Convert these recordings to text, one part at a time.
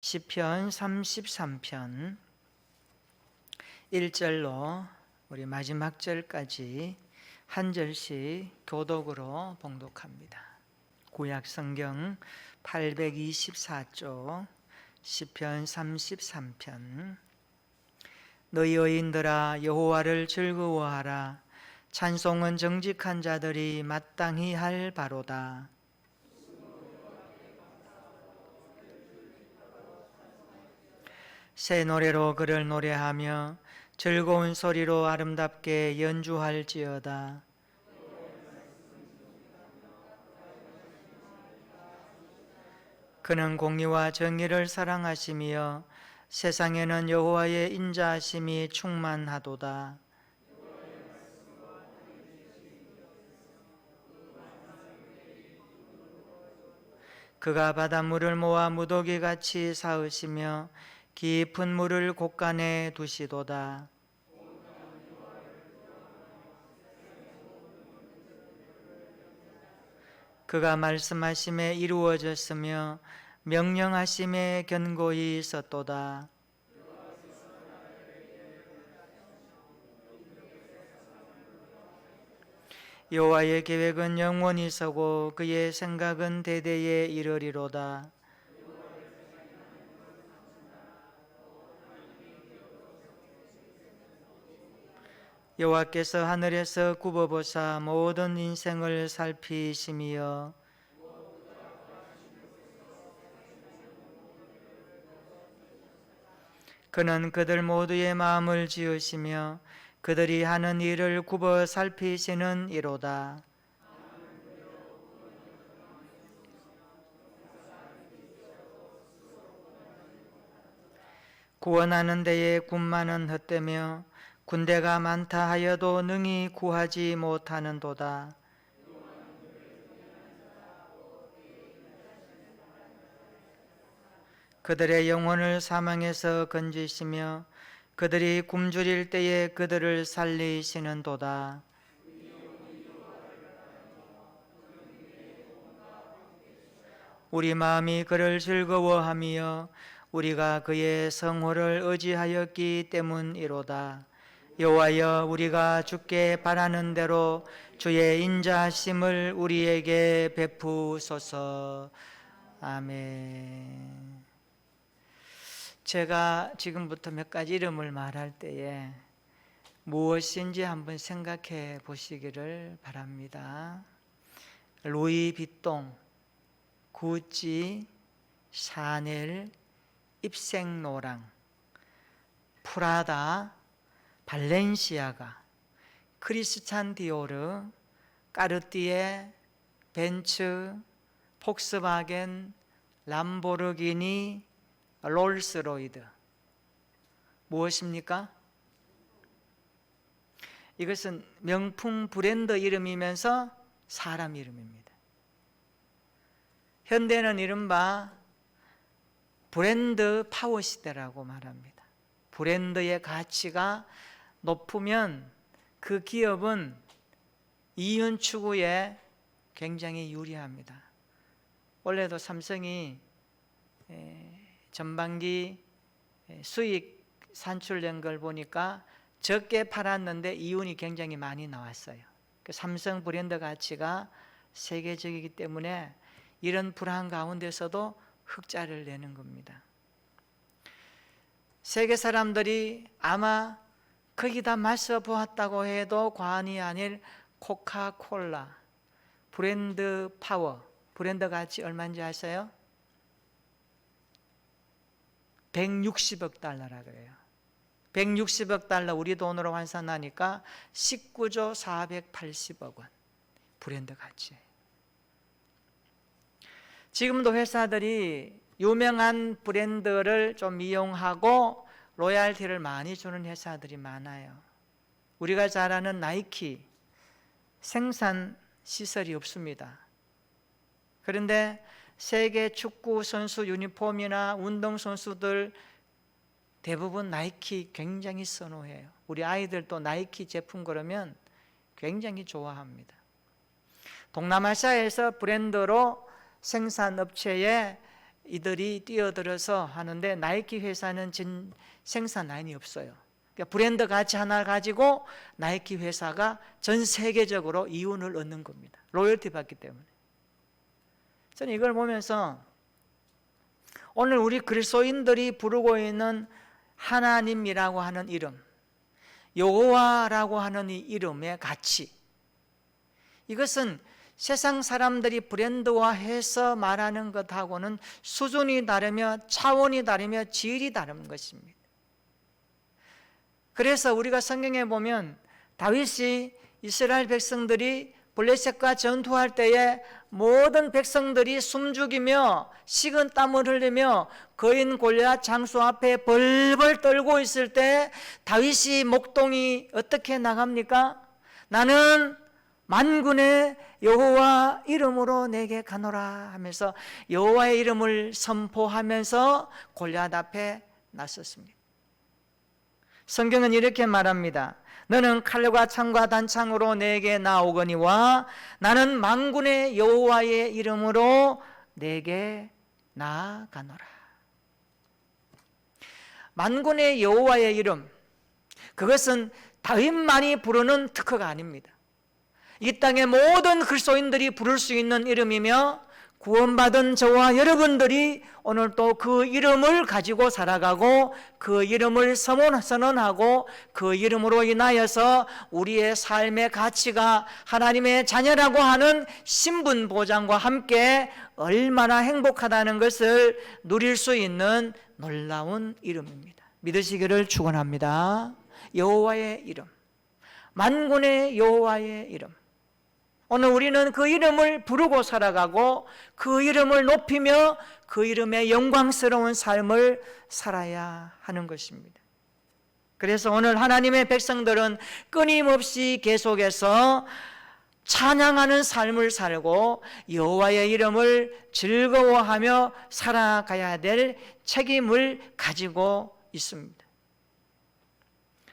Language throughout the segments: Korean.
시편 33편 1절로 우리 마지막 절까지 한 절씩 교독으로 봉독합니다. 구약 성경 824쪽 시편 33편. 너희 의인들아 여호와를 즐거워하라. 찬송은 정직한 자들이 마땅히 할 바로다. 새 노래로 그를 노래하며 즐거운 소리로 아름답게 연주할지어다. 그는 공의와 정의를 사랑하시며 세상에는 여호와의 인자하심이 충만하도다. 그가 바닷물을 모아 무더기같이 쌓으시며 깊은 물을 곳간에 두시도다. 그가 말씀하심에 이루어졌으며 명령하심에 견고히 섰도다. 여호와의 계획은 영원히 서고 그의 생각은 대대에 이르리로다. 여호와께서 하늘에서 굽어보사 모든 인생을 살피심이여 그는 그들 모두의 마음을 지으시며 그들이 하는 일을 굽어 살피시는 이로다. 구원하는 데에 군마는 헛되며 군대가 많다 하여도 능히 구하지 못하는도다. 그들의 영혼을 사망에서 건지시며 그들이 굶주릴 때에 그들을 살리시는도다. 우리 마음이 그를 즐거워하며 우리가 그의 성호를 의지하였기 때문이로다. 여호와여, 우리가 주께 바라는 대로 주의 인자하심을 우리에게 베푸소서. 아멘. 제가 지금부터 몇 가지 이름을 말할 때에 무엇인지 한번 생각해 보시기를 바랍니다. 루이 비통, 구찌, 샤넬, 입생로랑, 프라다, 발렌시아가, 크리스찬 디오르, 까르띠에, 벤츠, 폭스바겐, 람보르기니, 롤스로이드. 무엇입니까? 이것은 명품 브랜드 이름이면서 사람 이름입니다. 현대는 이른바 브랜드 파워 시대라고 말합니다. 브랜드의 가치가 높으면 그 기업은 이윤 추구에 굉장히 유리합니다. 원래도 삼성이 전반기 수익 산출된 걸 보니까 적게 팔았는데 이윤이 굉장히 많이 나왔어요. 그 삼성 브랜드 가치가 세계적이기 때문에 이런 불황 가운데서도 흑자를 내는 겁니다. 세계 사람들이 아마 거기다 마셔 보았다고 해도 과언이 아닐 코카콜라 브랜드 파워, 브랜드 가치 얼마인지 아세요? 160억 달러라 그래요. 160억 달러 우리 돈으로 환산하니까 19조 480억 원 브랜드 가치예요. 지금도 회사들이 유명한 브랜드를 좀 이용하고 로얄티를 많이 주는 회사들이 많아요. 우리가 잘 아는 나이키 생산 시설이 없습니다. 그런데 세계 축구 선수 유니폼이나 운동 선수들 대부분 나이키 굉장히 선호해요. 우리 아이들도 나이키 제품 그러면 굉장히 좋아합니다. 동남아시아에서 브랜드로 생산업체에 이들이 뛰어들어서 하는데 나이키 회사는 생산 라인이 없어요. 그러니까 브랜드 가치 하나 가지고 나이키 회사가 전 세계적으로 이윤을 얻는 겁니다. 로열티 받기 때문에. 저는 이걸 보면서 오늘 우리 그리스도인들이 부르고 있는 하나님이라고 하는 이름, 여호와라고 하는 이 이름의 가치, 이것은 세상 사람들이 브랜드화해서 말하는 것하고는 수준이 다르며 차원이 다르며 질이 다른 것입니다. 그래서 우리가 성경에 보면 다윗이 이스라엘 백성들이 블레셋과 전투할 때에 모든 백성들이 숨죽이며 식은 땀을 흘리며 거인 골리앗 장수 앞에 벌벌 떨고 있을 때 다윗이 목동이 어떻게 나갑니까? 나는 만군의 여호와 이름으로 내게 가노라 하면서 여호와의 이름을 선포하면서 골리앗 앞에 나섰습니다. 성경은 이렇게 말합니다. 너는 칼과 창과 단창으로 내게 나오거니와 나는 만군의 여호와의 이름으로 내게 나아가노라. 만군의 여호와의 이름, 그것은 다윗만이 부르는 특허가 아닙니다. 이 땅의 모든 그리스도인들이 부를 수 있는 이름이며 구원받은 저와 여러분들이 오늘 또 그 이름을 가지고 살아가고 그 이름을 선언하고 그 이름으로 인하여서 우리의 삶의 가치가 하나님의 자녀라고 하는 신분 보장과 함께 얼마나 행복하다는 것을 누릴 수 있는 놀라운 이름입니다. 믿으시기를 축원합니다. 여호와의 이름, 만군의 여호와의 이름. 오늘 우리는 그 이름을 부르고 살아가고 그 이름을 높이며 그 이름의 영광스러운 삶을 살아야 하는 것입니다. 그래서 오늘 하나님의 백성들은 끊임없이 계속해서 찬양하는 삶을 살고 여호와의 이름을 즐거워하며 살아가야 될 책임을 가지고 있습니다.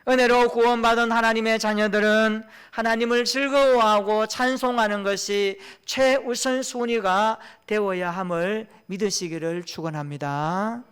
은혜로 구원받은 하나님의 자녀들은 하나님을 즐거워하고 찬송하는 것이 최우선 순위가 되어야 함을 믿으시기를 축원합니다.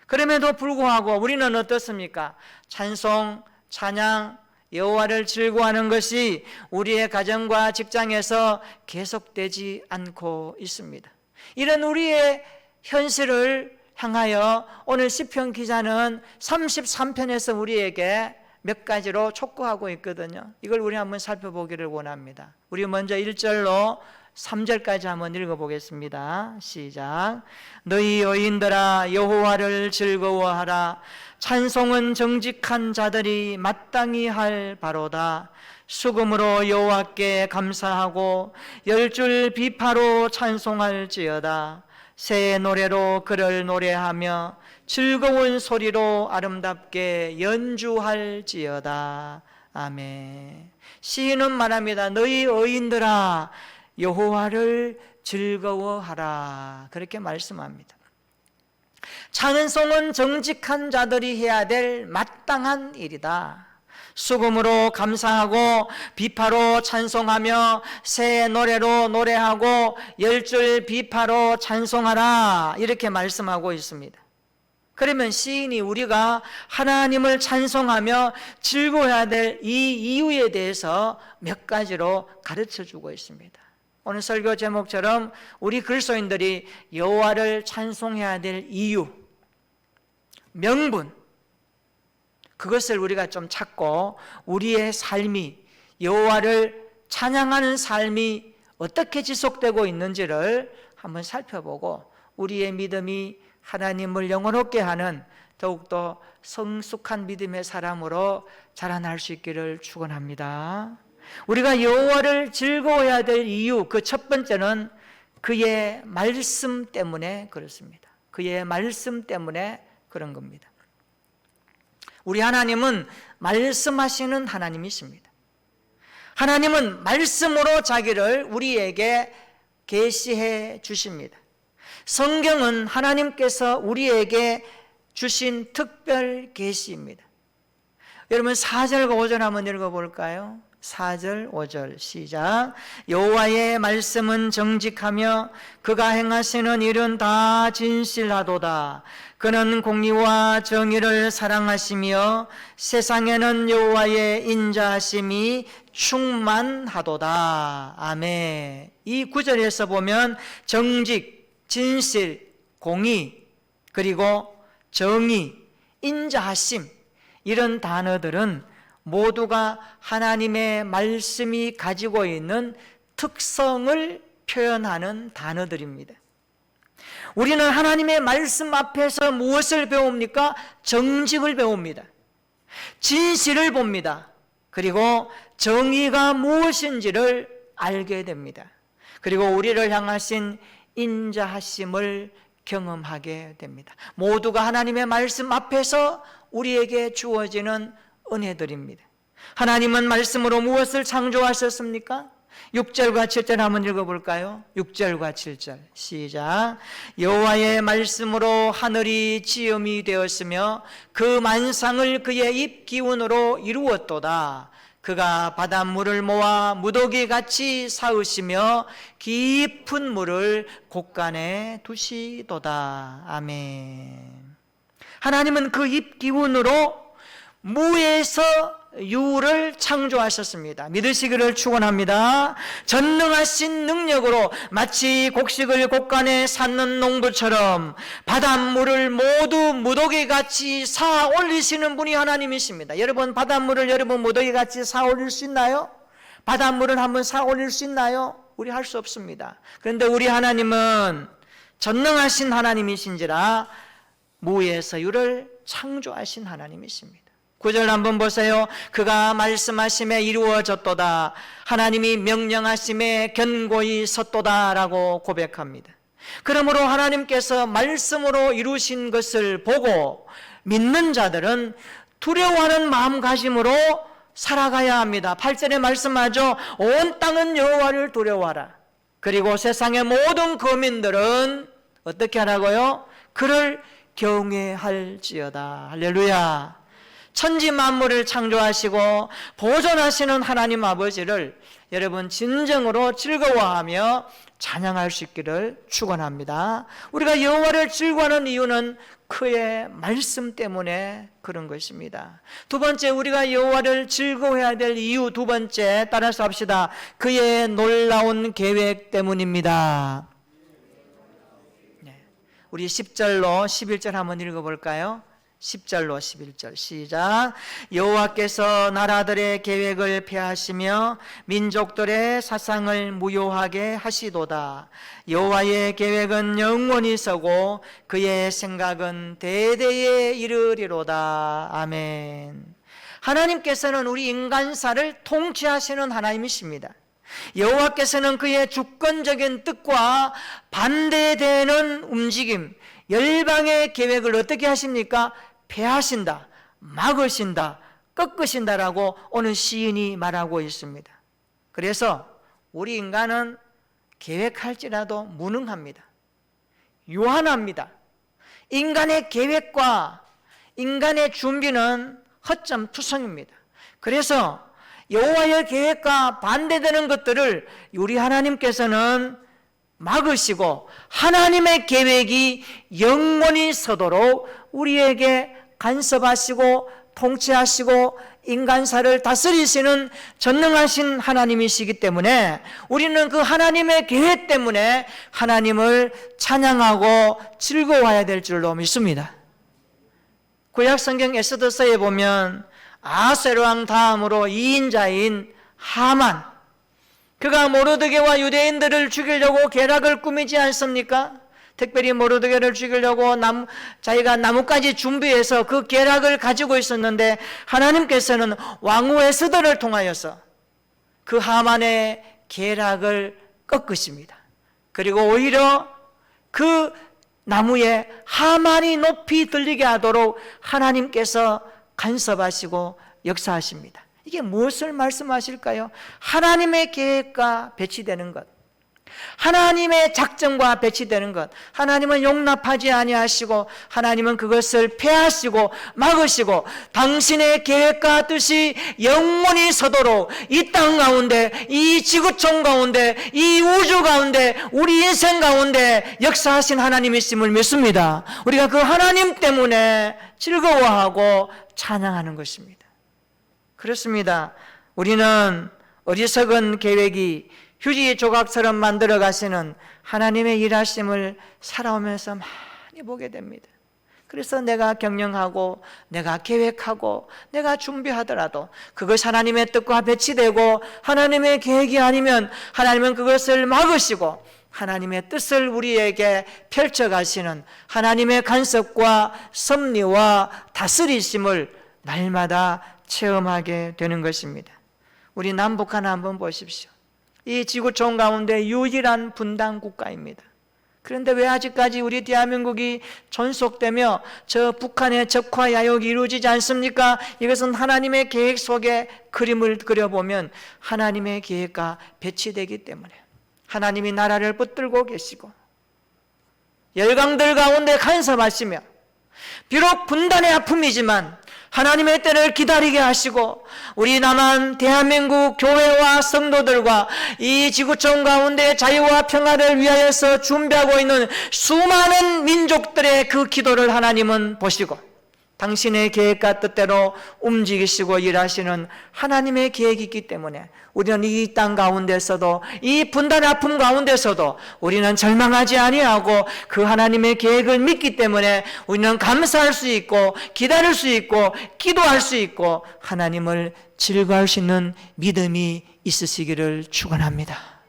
그럼에도 불구하고 우리는 어떻습니까? 찬송, 찬양, 여호와를 즐거워하는 것이 우리의 가정과 직장에서 계속되지 않고 있습니다. 이런 우리의 현실을 향하여 오늘 시편 기자는 33편에서 우리에게 몇 가지로 촉구하고 있거든요. 이걸 우리 한번 살펴보기를 원합니다. 우리 먼저 1절로 3절까지 한번 읽어보겠습니다. 시작. 너희 여인들아 여호와를 즐거워하라. 찬송은 정직한 자들이 마땅히 할 바로다. 수금으로 여호와께 감사하고 10줄 비파로 찬송할지어다. 새 노래로 그를 노래하며 즐거운 소리로 아름답게 연주할지어다. 아멘. 시인은 말합니다. 너희 의인들아 여호와를 즐거워하라. 그렇게 말씀합니다. 찬송은 정직한 자들이 해야 될 마땅한 일이다. 수금으로 감사하고 비파로 찬송하며 새 노래로 노래하고 10줄 비파로 찬송하라. 이렇게 말씀하고 있습니다. 그러면 시인이 우리가 하나님을 찬송하며 즐거워해야 될 이 이유에 대해서 몇 가지로 가르쳐주고 있습니다. 오늘 설교 제목처럼 우리 그리스도인들이 여호와를 찬송해야 될 이유, 명분, 그것을 우리가 좀 찾고 우리의 삶이 여호와를 찬양하는 삶이 어떻게 지속되고 있는지를 한번 살펴보고 우리의 믿음이 하나님을 영원롭게 하는 더욱더 성숙한 믿음의 사람으로 자라날 수 있기를 축원합니다. 우리가 여호와를 즐거워해야 될 이유, 그 첫 번째는 그의 말씀 때문에 그렇습니다. 그의 말씀 때문에 그런 겁니다. 우리 하나님은 말씀하시는 하나님이십니다. 하나님은 말씀으로 자기를 우리에게 계시해 주십니다. 성경은 하나님께서 우리에게 주신 특별 계시입니다. 여러분 4절과 5절 한번 읽어볼까요? 4절 5절 시작. 여호와의 말씀은 정직하며 그가 행하시는 일은 다 진실하도다. 그는 공의와 정의를 사랑하시며 세상에는 여호와의 인자하심이 충만하도다. 아멘. 이 구절에서 보면 정직, 진실, 공의, 그리고 정의, 인자하심, 이런 단어들은 모두가 하나님의 말씀이 가지고 있는 특성을 표현하는 단어들입니다. 우리는 하나님의 말씀 앞에서 무엇을 배웁니까? 정직을 배웁니다. 진실을 봅니다. 그리고 정의가 무엇인지를 알게 됩니다. 그리고 우리를 향하신 인자하심을 경험하게 됩니다. 모두가 하나님의 말씀 앞에서 우리에게 주어지는 은혜들입니다. 하나님은 말씀으로 무엇을 창조하셨습니까? 6절과 7절 한번 읽어볼까요? 6절과 7절 시작. 여호와의 말씀으로 하늘이 지음이 되었으며 그 만상을 그의 입 기운으로 이루었도다. 그가 바닷물을 모아 무더기같이 쌓으시며 깊은 물을 곳간에 두시도다. 아멘. 하나님은 그 입 기운으로 무에서 유를 창조하셨습니다. 믿으시기를 축원합니다. 전능하신 능력으로 마치 곡식을 곳간에 쌓는 농부처럼 바닷물을 모두 무더기같이 쌓아 올리시는 분이 하나님이십니다. 여러분, 바닷물을 여러분 무더기같이 쌓아 올릴 수 있나요? 바닷물을 한번 쌓아 올릴 수 있나요? 우리 할 수 없습니다. 그런데 우리 하나님은 전능하신 하나님이신지라 무에서 유를 창조하신 하나님이십니다. 9절 한번 보세요. 그가 말씀하심에 이루어졌도다. 하나님이 명령하심에 견고히 섰도다 라고 고백합니다. 그러므로 하나님께서 말씀으로 이루신 것을 보고 믿는 자들은 두려워하는 마음가짐으로 살아가야 합니다. 8절에 말씀하죠. 온 땅은 여호와를 두려워하라. 그리고 세상의 모든 거민들은 어떻게 하라고요? 그를 경외할지어다. 할렐루야. 천지 만물을 창조하시고 보존하시는 하나님 아버지를 여러분 진정으로 즐거워하며 찬양할 수 있기를 축원합니다. 우리가 여호와를 즐거워하는 이유는 그의 말씀 때문에 그런 것입니다. 두 번째, 우리가 여호와를 즐거워해야 될 이유 두 번째, 따라서 합시다. 그의 놀라운 계획 때문입니다. 우리 10절로 11절 한번 읽어볼까요? 10절로 11절 시작. 여호와께서 나라들의 계획을 폐하시며 민족들의 사상을 무효하게 하시도다. 여호와의 계획은 영원히 서고 그의 생각은 대대에 이르리로다. 아멘. 하나님께서는 우리 인간사를 통치하시는 하나님이십니다. 여호와께서는 그의 주권적인 뜻과 반대되는 움직임, 열방의 계획을 어떻게 하십니까? 폐하신다, 막으신다, 꺾으신다라고 오늘 시인이 말하고 있습니다. 그래서 우리 인간은 계획할지라도 무능합니다. 요한합니다. 인간의 계획과 인간의 준비는 허점투성입니다. 그래서 여호와의 계획과 반대되는 것들을 우리 하나님께서는 막으시고 하나님의 계획이 영원히 서도록 우리에게 간섭하시고 통치하시고 인간사를 다스리시는 전능하신 하나님이시기 때문에 우리는 그 하나님의 계획 때문에 하나님을 찬양하고 즐거워해야 될 줄로 믿습니다. 구약성경 에스더서에 보면 아하스웨로왕 다음으로 2인자인 하만, 그가 모르드게와 유대인들을 죽이려고 계략을 꾸미지 않습니까? 특별히 모르드게를 죽이려고 자기가 나뭇가지 준비해서 그 계략을 가지고 있었는데 하나님께서는 왕후 에스더를 통하여서 그 하만의 계략을 꺾으십니다. 그리고 오히려 그 나무에 하만이 높이 들리게 하도록 하나님께서 간섭하시고 역사하십니다. 이게 무엇을 말씀하실까요? 하나님의 계획과 배치되는 것, 하나님의 작정과 배치되는 것, 하나님은 용납하지 아니하시고 하나님은 그것을 폐하시고 막으시고 당신의 계획과 뜻이 영원히 서도록 이 땅 가운데, 이 지구촌 가운데, 이 우주 가운데, 우리 인생 가운데 역사하신 하나님이심을 믿습니다. 우리가 그 하나님 때문에 즐거워하고 찬양하는 것입니다. 그렇습니다. 우리는 어리석은 계획이 휴지 조각처럼 만들어 가시는 하나님의 일하심을 살아오면서 많이 보게 됩니다. 그래서 내가 경영하고 내가 계획하고 내가 준비하더라도 그것이 하나님의 뜻과 배치되고 하나님의 계획이 아니면 하나님은 그것을 막으시고 하나님의 뜻을 우리에게 펼쳐 가시는 하나님의 간섭과 섭리와 다스리심을 날마다 체험하게 되는 것입니다. 우리 남북 하나 한번 보십시오. 이 지구촌 가운데 유일한 분단 국가입니다. 그런데 왜 아직까지 우리 대한민국이 존속되며 저 북한의 적화 야욕이 이루어지지 않습니까? 이것은 하나님의 계획 속에 그림을 그려보면 하나님의 계획과 배치되기 때문에 하나님이 나라를 붙들고 계시고 열강들 가운데 간섭하시며 비록 분단의 아픔이지만 하나님의 때를 기다리게 하시고 우리 남한 대한민국 교회와 성도들과 이 지구촌 가운데 자유와 평화를 위하여서 준비하고 있는 수많은 민족들의 그 기도를 하나님은 보시고 당신의 계획과 뜻대로 움직이시고 일하시는 하나님의 계획이 있기 때문에 우리는 이 땅 가운데서도 이 분단의 아픔 가운데서도 우리는 절망하지 아니하고 그 하나님의 계획을 믿기 때문에 우리는 감사할 수 있고 기다릴 수 있고 기도할 수 있고 하나님을 즐거워할 수 있는 믿음이 있으시기를 축원합니다.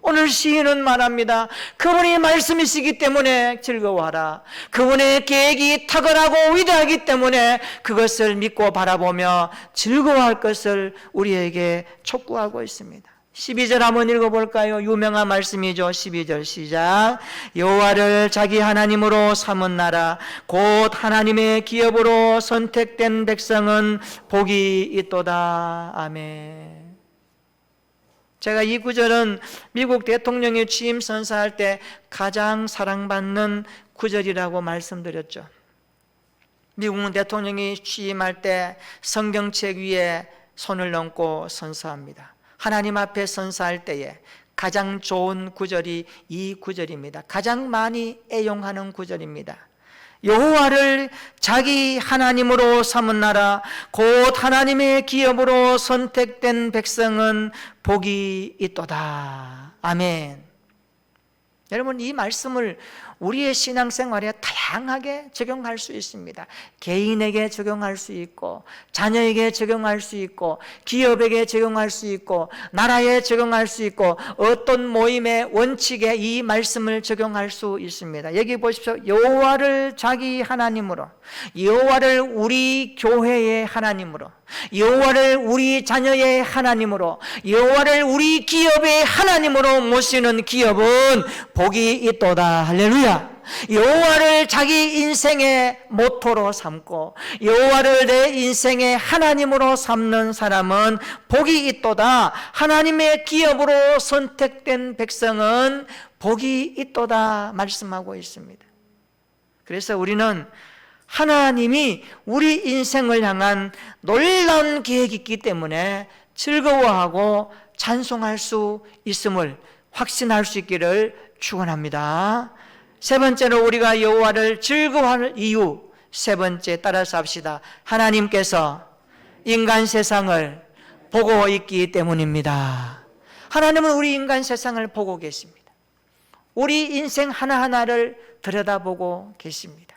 오늘 시인은 말합니다. 그분이 말씀이시기 때문에 즐거워하라. 그분의 계획이 탁월하고 위대하기 때문에 그것을 믿고 바라보며 즐거워할 것을 우리에게 촉구하고 있습니다. 12절 한번 읽어볼까요? 유명한 말씀이죠. 12절 시작. 여호와를 자기 하나님으로 삼은 나라 곧 하나님의 기업으로 선택된 백성은 복이 있도다. 아멘. 제가 이 구절은 미국 대통령이 취임 선서할 때 가장 사랑받는 구절이라고 말씀드렸죠. 미국 대통령이 취임할 때 성경책 위에 손을 얹고 선서합니다. 하나님 앞에 선서할 때에 가장 좋은 구절이 이 구절입니다. 가장 많이 애용하는 구절입니다. 여호와를 자기 하나님으로 삼은 나라 곧 하나님의 기업으로 선택된 백성은 복이 있도다. 아멘. 여러분, 이 말씀을 우리의 신앙생활에 다양하게 적용할 수 있습니다. 개인에게 적용할 수 있고 자녀에게 적용할 수 있고 기업에게 적용할 수 있고 나라에 적용할 수 있고 어떤 모임의 원칙에 이 말씀을 적용할 수 있습니다. 여기 보십시오. 여호와를 자기 하나님으로, 여호와를 우리 교회의 하나님으로, 여호와를 우리 자녀의 하나님으로, 여호와를 우리 기업의 하나님으로 모시는 기업은 복이 있도다. 할렐루야. 여호와를 자기 인생의 모토로 삼고 여호와를 내 인생의 하나님으로 삼는 사람은 복이 있도다. 하나님의 기업으로 선택된 백성은 복이 있도다 말씀하고 있습니다. 그래서 우리는 하나님이 우리 인생을 향한 놀라운 계획이 있기 때문에 즐거워하고 찬송할 수 있음을 확신할 수 있기를 축원합니다. 세 번째로 우리가 여호와를 즐거워할 이유, 세 번째 따라서 합시다. 하나님께서 인간 세상을 보고 있기 때문입니다. 하나님은 우리 인간 세상을 보고 계십니다. 우리 인생 하나하나를 들여다보고 계십니다.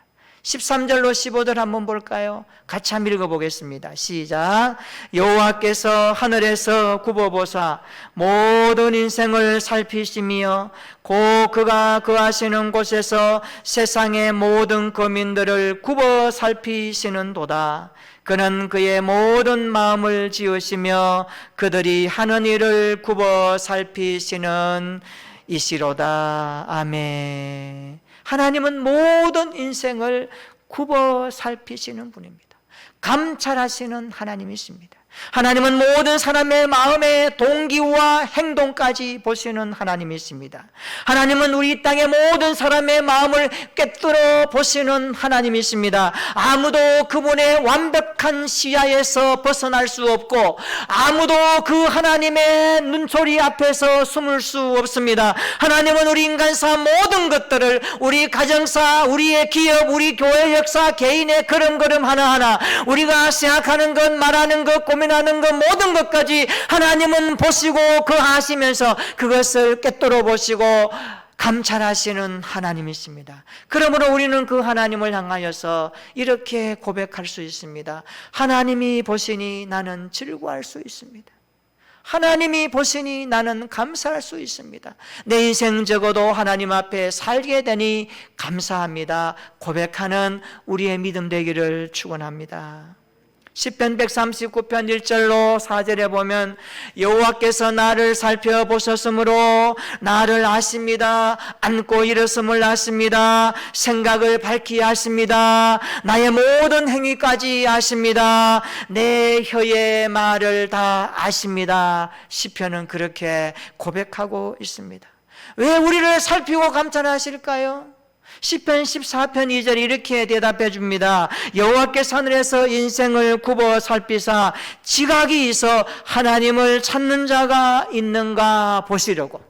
13절로 15절 한번 볼까요? 같이 한번 읽어보겠습니다. 시작. 여호와께서 하늘에서 굽어보사 모든 인생을 살피시며 곧 그가 거하시는 곳에서 세상의 모든 거민들을 굽어 살피시는도다. 그는 그의 모든 마음을 지으시며 그들이 하는 일을 굽어 살피시는 이시로다. 아멘. 하나님은 모든 인생을 굽어 살피시는 분입니다. 감찰하시는 하나님이십니다. 하나님은 모든 사람의 마음의 동기와 행동까지 보시는 하나님이십니다. 하나님은 우리 땅의 모든 사람의 마음을 꿰뚫어 보시는 하나님이십니다. 아무도 그분의 완벽한 시야에서 벗어날 수 없고 아무도 그 하나님의 눈소리 앞에서 숨을 수 없습니다. 하나님은 우리 인간사 모든 것들을, 우리 가정사, 우리의 기업, 우리 교회 역사, 개인의 걸음걸음 하나하나, 우리가 생각하는 것, 말하는 것, 고민하는 것, 모든 것까지 하나님은 보시고 그하시면서 그것을 꿰뚫어 보시고 감찰하시는 하나님이십니다. 그러므로 우리는 그 하나님을 향하여서 이렇게 고백할 수 있습니다. 하나님이 보시니 나는 즐거워할 수 있습니다. 하나님이 보시니 나는 감사할 수 있습니다. 내 인생 적어도 하나님 앞에 살게 되니 감사합니다. 고백하는 우리의 믿음 되기를 축원합니다. 시편 139편 1절로 4절에 보면 여호와께서 나를 살펴보셨으므로 나를 아십니다. 앉고 일었음을 아십니다. 생각을 밝히 아십니다. 나의 모든 행위까지 아십니다. 내 혀의 말을 다 아십니다. 시편은 그렇게 고백하고 있습니다. 왜 우리를 살피고 감찰하실까요? 시편 14편 2절 이렇게 대답해 줍니다. 여호와께서 하늘에서 인생을 굽어 살피사 지각이 있어 하나님을 찾는 자가 있는가 보시려고,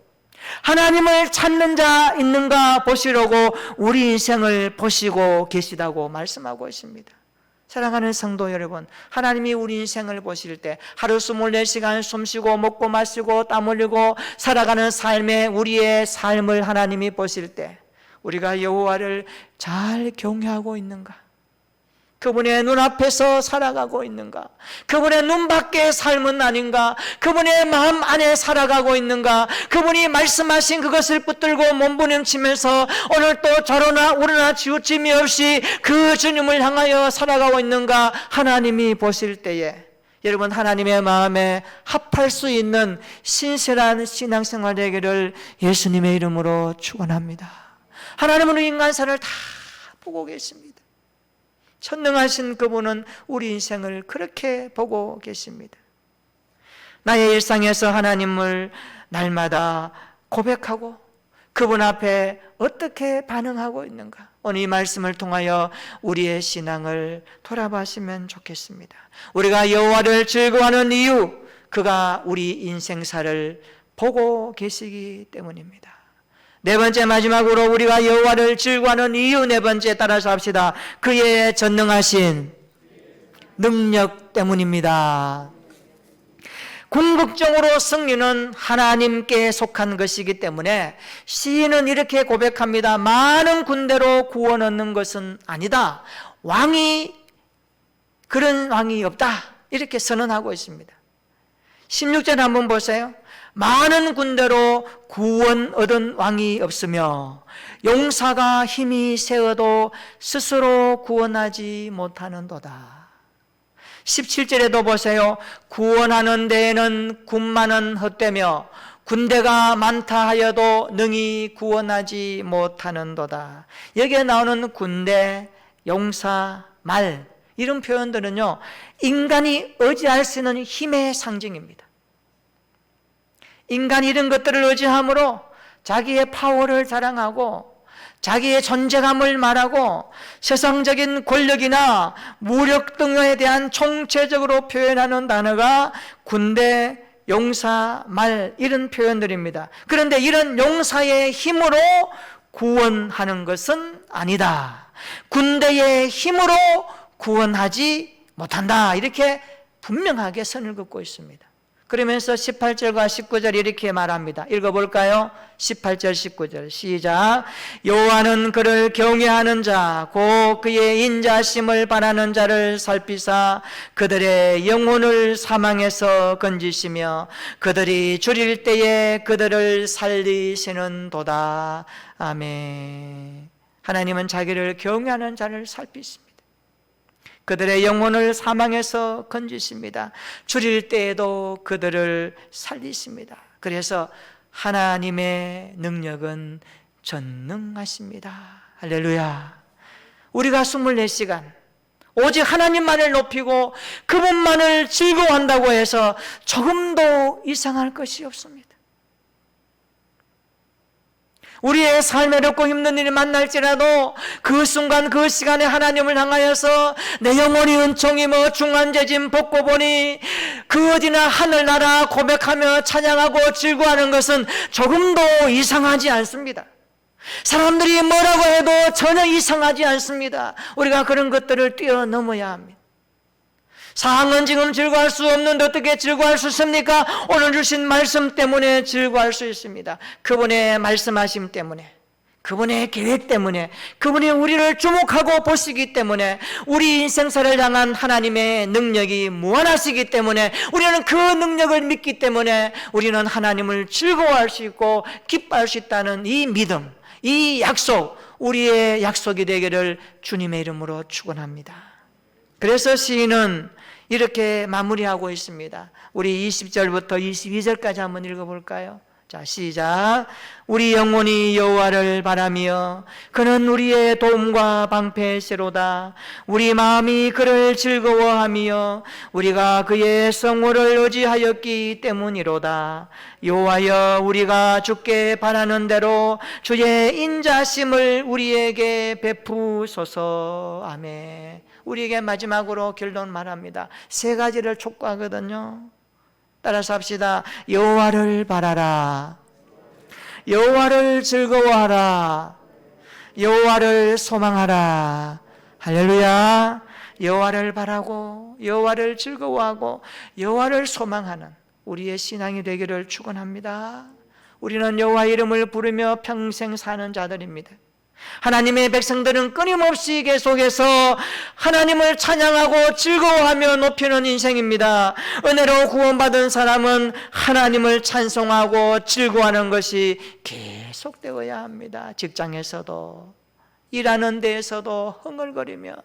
하나님을 찾는 자 있는가 보시려고 우리 인생을 보시고 계시다고 말씀하고 있습니다. 사랑하는 성도 여러분, 하나님이 우리 인생을 보실 때 하루 24시간 숨쉬고 먹고 마시고 땀 흘리고 살아가는 삶에 우리의 삶을 하나님이 보실 때 우리가 여호와를 잘 경외하고 있는가? 그분의 눈앞에서 살아가고 있는가? 그분의 눈 밖의 삶은 아닌가? 그분의 마음 안에 살아가고 있는가? 그분이 말씀하신 그것을 붙들고 몸부림치면서 오늘 또 저러나 우러나 치우침이 없이 그 주님을 향하여 살아가고 있는가? 하나님이 보실 때에 여러분, 하나님의 마음에 합할 수 있는 신실한 신앙생활 되기를 예수님의 이름으로 축원합니다. 하나님은 우리 인간사를 다 보고 계십니다. 전능하신 그분은 우리 인생을 그렇게 보고 계십니다. 나의 일상에서 하나님을 날마다 고백하고 그분 앞에 어떻게 반응하고 있는가? 오늘 이 말씀을 통하여 우리의 신앙을 돌아보시면 좋겠습니다. 우리가 여호와를 즐거워하는 이유, 그가 우리 인생사를 보고 계시기 때문입니다. 네 번째, 마지막으로 우리가 여호와를 즐거워하는 이유, 네 번째 따라서 합시다. 그의 전능하신 능력 때문입니다. 궁극적으로 승리는 하나님께 속한 것이기 때문에 시인은 이렇게 고백합니다. 많은 군대로 구원 얻는 것은 아니다. 그런 왕이 없다. 이렇게 선언하고 있습니다. 16절 한번 보세요. 많은 군대로 구원 얻은 왕이 없으며 용사가 힘이 세어도 스스로 구원하지 못하는도다. 17절에도 보세요. 구원하는 데에는 군마는 헛되며 군대가 많다 하여도 능히 구원하지 못하는도다. 여기에 나오는 군대, 용사, 말, 이런 표현들은요, 인간이 의지할 수 있는 힘의 상징입니다. 인간이 이런 것들을 의지함으로 자기의 파워를 자랑하고 자기의 존재감을 말하고 세상적인 권력이나 무력 등에 대한 총체적으로 표현하는 단어가 군대, 용사, 말, 이런 표현들입니다. 그런데 이런 용사의 힘으로 구원하는 것은 아니다. 군대의 힘으로 구원하지 못한다. 이렇게 분명하게 선을 긋고 있습니다. 그러면서 18절과 19절 이렇게 말합니다. 읽어볼까요? 18절 19절 시작. 여호와는 그를 경외하는 자 곧 그의 인자심을 바라는 자를 살피사 그들의 영혼을 사망에서 건지시며 그들이 줄일 때에 그들을 살리시는도다. 아멘. 하나님은 자기를 경외하는 자를 살피십니다. 그들의 영혼을 사망에서 건지십니다. 줄일 때에도 그들을 살리십니다. 그래서 하나님의 능력은 전능하십니다. 할렐루야. 우리가 24시간 오직 하나님만을 높이고 그분만을 즐거워한다고 해서 조금도 이상할 것이 없습니다. 우리의 삶에 어렵고 힘든 일이 만날지라도 그 순간 그 시간에 하나님을 향하여서 내 영혼이 은총이며 중한제짐 벗고 보니 그 어디나 하늘나라 고백하며 찬양하고 즐거워하는 것은 조금도 이상하지 않습니다. 사람들이 뭐라고 해도 전혀 이상하지 않습니다. 우리가 그런 것들을 뛰어넘어야 합니다. 상황은 지금 즐거워할 수 없는데 어떻게 즐거워할 수 있습니까? 오늘 주신 말씀 때문에 즐거워할 수 있습니다. 그분의 말씀하심 때문에, 그분의 계획 때문에, 그분이 우리를 주목하고 보시기 때문에, 우리 인생사를 향한 하나님의 능력이 무한하시기 때문에, 우리는 그 능력을 믿기 때문에 우리는 하나님을 즐거워할 수 있고 기뻐할 수 있다는 이 믿음, 이 약속, 우리의 약속이 되기를 주님의 이름으로 축원합니다. 그래서 시인은 이렇게 마무리하고 있습니다. 우리 20절부터 22절까지 한번 읽어볼까요? 자, 시작. 우리 영혼이 여호와를 바라며 그는 우리의 도움과 방패시로다. 우리 마음이 그를 즐거워하며 우리가 그의 성호를 의지하였기 때문이로다. 여호와여, 우리가 주께 바라는 대로 주의 인자심을 우리에게 베푸소서. 아멘. 우리에게 마지막으로 결론 말합니다. 세 가지를 촉구하거든요. 따라서 합시다. 여호와를 바라라. 여호와를 즐거워하라. 여호와를 소망하라. 할렐루야. 여호와를 바라고 여호와를 즐거워하고 여호와를 소망하는 우리의 신앙이 되기를 축원합니다. 우리는 여호와 이름을 부르며 평생 사는 자들입니다. 하나님의 백성들은 끊임없이 계속해서 하나님을 찬양하고 즐거워하며 높이는 인생입니다. 은혜로 구원받은 사람은 하나님을 찬송하고 즐거워하는 것이 계속되어야 합니다. 직장에서도, 일하는 데에서도 흥얼거리며,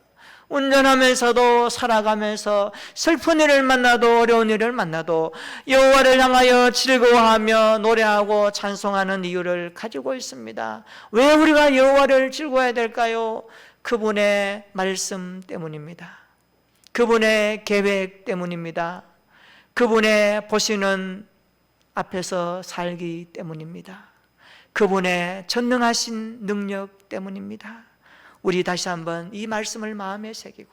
운전하면서도, 살아가면서, 슬픈 일을 만나도 어려운 일을 만나도 여호와를 향하여 즐거워하며 노래하고 찬송하는 이유를 가지고 있습니다. 왜 우리가 여호와를 즐거워해야 될까요? 그분의 말씀 때문입니다. 그분의 계획 때문입니다. 그분의 보시는 앞에서 살기 때문입니다. 그분의 전능하신 능력 때문입니다. 우리 다시 한번 이 말씀을 마음에 새기고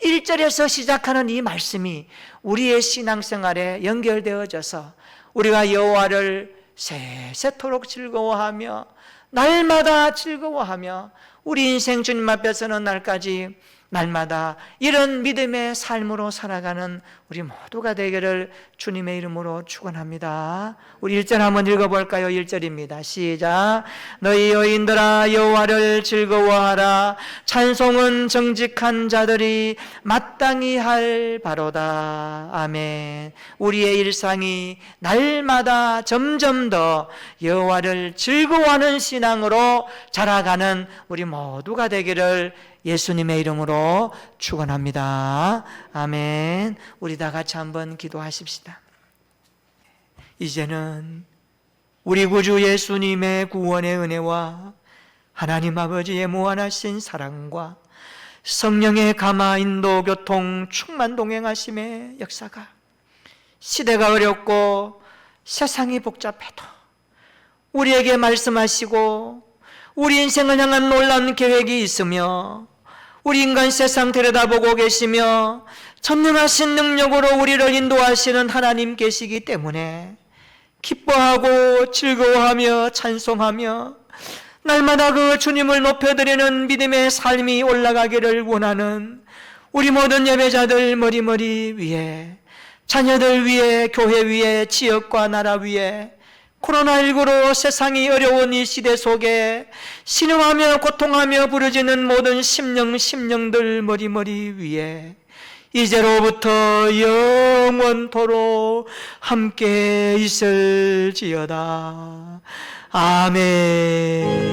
1절에서 시작하는 이 말씀이 우리의 신앙생활에 연결되어져서 우리가 여호와를 세세토록 즐거워하며 날마다 즐거워하며 우리 인생 주님 앞에서는 날까지 날마다 이런 믿음의 삶으로 살아가는 우리 모두가 되기를 주님의 이름으로 축원합니다. 우리 1절 한번 읽어볼까요? 1절입니다. 시작. 너희 여인들아 여호와를 즐거워하라. 찬송은 정직한 자들이 마땅히 할 바로다. 아멘. 우리의 일상이 날마다 점점 더 여호와를 즐거워하는 신앙으로 자라가는 우리 모두가 되기를 예수님의 이름으로 축원합니다. 아멘. 우리 다 같이 한번 기도하십시다. 이제는 우리 구주 예수님의 구원의 은혜와 하나님 아버지의 무한하신 사랑과 성령의 감화 인도 교통 충만 동행하심의 역사가 시대가 어렵고 세상이 복잡해도 우리에게 말씀하시고 우리 인생을 향한 놀라운 계획이 있으며 우리 인간 세상 들여다보고 계시며 전능하신 능력으로 우리를 인도하시는 하나님 계시기 때문에 기뻐하고 즐거워하며 찬송하며 날마다 그 주님을 높여드리는 믿음의 삶이 올라가기를 원하는 우리 모든 예배자들 머리머리 위에, 자녀들 위에, 교회 위에, 지역과 나라 위에, 코로나19로 세상이 어려운 이 시대 속에 신음하며 고통하며 부르짖는 모든 심령들 머리머리 위에 이제로부터 영원토록 함께 있을지어다. 아멘.